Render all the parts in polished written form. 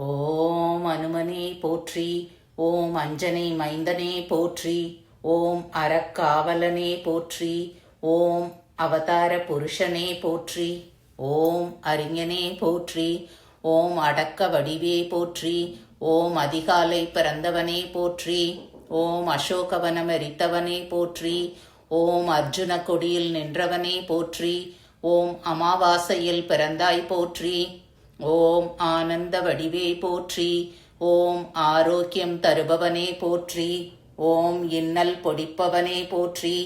ஓம் அனுமனே போற்றி. ஓம் அஞ்சனை மைந்தனே போற்றி. ஓம் அறக்காவலனே போற்றி. ஓம் அவதார புருஷனே போற்றி. ஓம் அறிஞனே போற்றி. ஓம் அடக்க வடிவே போற்றி. ஓம் அதிகாலை பிறந்தவனே போற்றி. ஓம் அசோகவனம் எரித்தவனே போற்றி. ஓம் அர்ஜுன கொடியில் நின்றவனே போற்றி. ஓம் அமாவாசையில் பிறந்தாய் போற்றி. ஓம் ஆனந்த வடிவே போற்றி. ஓம் ஆரோக்கியம் தருபவனே போற்றி. ஓம் இன்னல் பொடிப்பவனே போற்றி.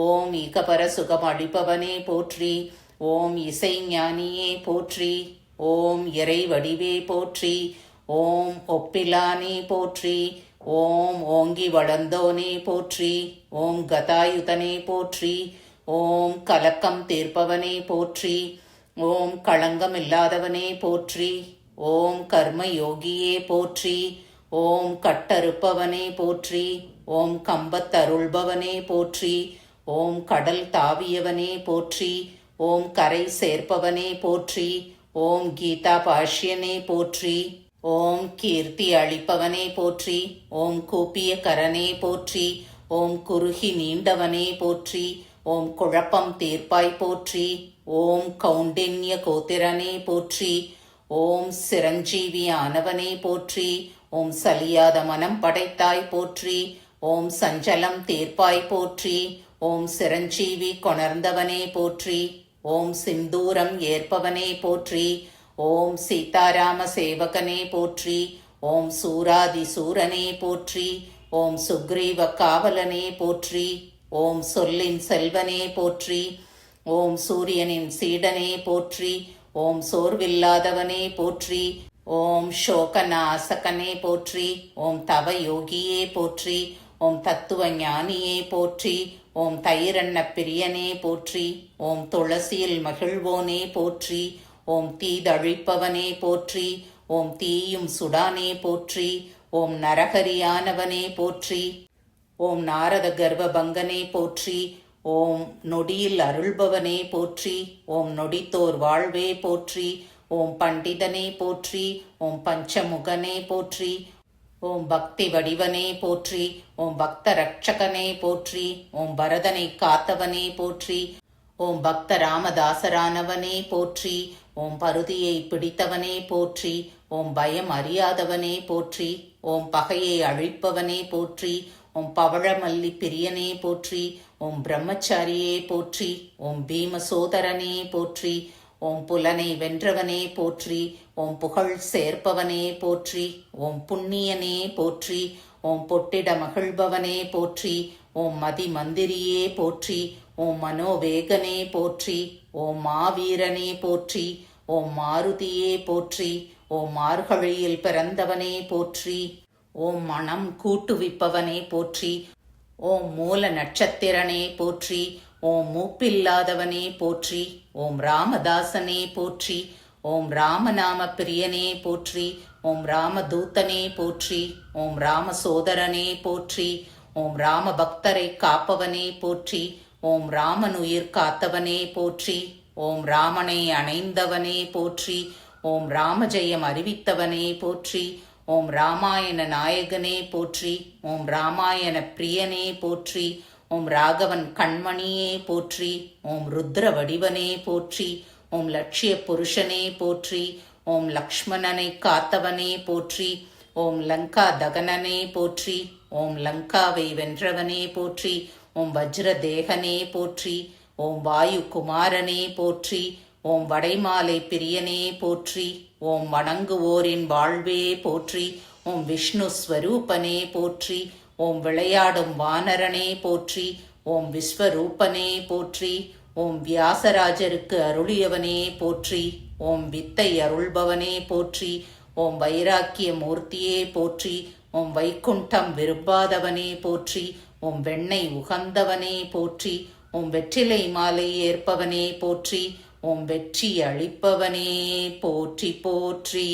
ஓம் இகபர சுகம் அளிப்பவனே போற்றி. ஓம் இசை ஞானியே போற்றி. ஓம் இறை வடிவே போற்றி. ஓம் ஒப்பிலானே போற்றி. ஓம் ஓங்கி வளர்ந்தோனே போற்றி. ஓம் கதாயுதனே போற்றி. ஓம் கலக்கம் தீர்ப்பவனே போற்றி. ஓம் களங்கம் இல்லாதவனே போற்றி. ஓம் கர்ம யோகியே போற்றி. ஓம் கட்டறுப்பவனே போற்றி. ஓம் கம்பத்தருள்பவனே போற்றி. ஓம் கடல் தாவியவனே போற்றி. ஓம் கரை சேர்ப்பவனே போற்றி. ஓம் கீதா பாஷ்யனே போற்றி. ஓம் கீர்த்தி அளிப்பவனே போற்றி. ஓம் கூப்பிய கரனே போற்றி. ஓம் குறுகி நீண்டவனே போற்றி. ஓம் குழப்பம் தீர்ப்பாய் போற்றி. ஓம் கௌண்டின்ய கோத்திரனே போற்றி. ஓம் சிரஞ்சீவியானவனே போற்றி. ஓம் சலியாத மனம் படைத்தாய் போற்றி. ஓம் சஞ்சலம் தீர்ப்பாய் போற்றி. ஓம் சிரஞ்சீவி கொணர்ந்தவனே போற்றி. ஓம் சிந்தூரம் ஏற்பவனே போற்றி. ஓம் சீதாராம சேவகனே போற்றி. ஓம் சூராதி சூரனே போற்றி. ஓம் சுக்ரீவ காவலனே போற்றி. ஓம் சொல்லின் செல்வனே போற்றி. ஓம் சூரியனின் சீடனே போற்றி. ஓம் சோர்வில்லாதவனே போற்றி. ஓம் சோகநாசகனே போற்றி. ஓம் தவ யோகியே போற்றி. ஓம் தத்துவ ஞானியே போற்றி. ஓம் தைரண்ண பிரியனே போற்றி. ஓம் துளசியில் மகிழ்வோனே போற்றி. ஓம் தீதழிப்பவனே போற்றி. ஓம் தீயும் சுடானே போற்றி. ஓம் நரகரியானவனே போற்றி. ஓம் நாரத கர்வபங்கனே போற்றி. ஓம் நொடியில் அருள்பவனே போற்றி. ஓம் நொடித்தோர் வாழ்வே போற்றி. ஓம் பண்டிதனே போற்றி. ஓம் பஞ்சமுகனே போற்றி. ஓம் பக்தி வடிவனே போற்றி. ஓம் பக்த ரட்சகனே போற்றி. ஓம் பரதனை காத்தவனே போற்றி. ஓம் பக்த ராமதாசரானவனே போற்றி. ஓம் பருதியை பிடித்தவனே போற்றி. ஓம் பயம் அறியாதவனே போற்றி. ஓம் பகையை அழிப்பவனே போற்றி. ஓம் பவழமல்லி பிரியனே போற்றி. ஓம் பிரம்மச்சாரியே போற்றி. ஓம் பீமசோதரனே போற்றி. ஓம் புலனை வென்றவனே போற்றி. ஓம் புகழ் சேர்ப்பவனே போற்றி. ஓம் புண்ணியனே போற்றி. ஓம் பொட்டிட மகிழ்பவனே போற்றி. ஓம் மதி மந்திரியே போற்றி. ஓம் மனோவேகனே போற்றி. ஓம் மாவீரனே போற்றி. ஓம் மாருதியே போற்றி. ஓம் மார்கழியில் பிறந்தவனே போற்றி. ஓம் மனம் கூட்டுவிப்பவனே போற்றி. ஓம் மூல நட்சத்திரனே போற்றி. ஓம் மூப்பில்லாதவனே போற்றி. ஓம் ராமதாசனே போற்றி. ஓம் ராமநாம பிரியனே போற்றி. ஓம் ராமதூத்தனே போற்றி. ஓம் ராமசோதரனே போற்றி. ஓம் ராம பக்தரை காப்பவனே போற்றி. ஓம் ராமன் உயிர் காத்தவனே போற்றி. ஓம் ராமனை அணைந்தவனே போற்றி. ஓம் ராமஜெயம் அறிவித்தவனே போற்றி. ஓம் ராமாயண நாயகனே போற்றி. ஓம் ராமாயண பிரியனே போற்றி. ஓம் ராகவன் கண்மணியே போற்றி. ஓம் ருத்ர வடிவனே போற்றி. ஓம் லட்சிய புருஷனே போற்றி. ஓம் லக்ஷ்மணனை காத்தவனே போற்றி. ஓம் லங்கா தகனனே போற்றி. ஓம் லங்காவை வென்றவனே போற்றி. ஓம் வஜ்ர தேகனே போற்றி. ஓம் வாயு குமாரனே போற்றி. ஓம் வடைமாலை பிரியனே போற்றி. ஓம் வணங்குவோரின் வாழ்வே போற்றி. ஓம் விஷ்ணு ஸ்வரூபனே போற்றி. ஓம் விளையாடும் வானரனே போற்றி. ஓம் விஸ்வரூபனே போற்றி. ஓம் வியாசராஜருக்கு அருளியவனே போற்றி. ஓம் வித்தை அருள்பவனே போற்றி. ஓம் வைராக்கிய மூர்த்தியே போற்றி. ஓம் வைகுண்டம் விரும்பாதவனே போற்றி. ஓம் வெண்ணெய் உகந்தவனே போற்றி. ஓம் வெற்றிலை மாலை ஏற்பவனே போற்றி. ஓம் வெற்றி அளிப்பவனே போற்றி போற்றி.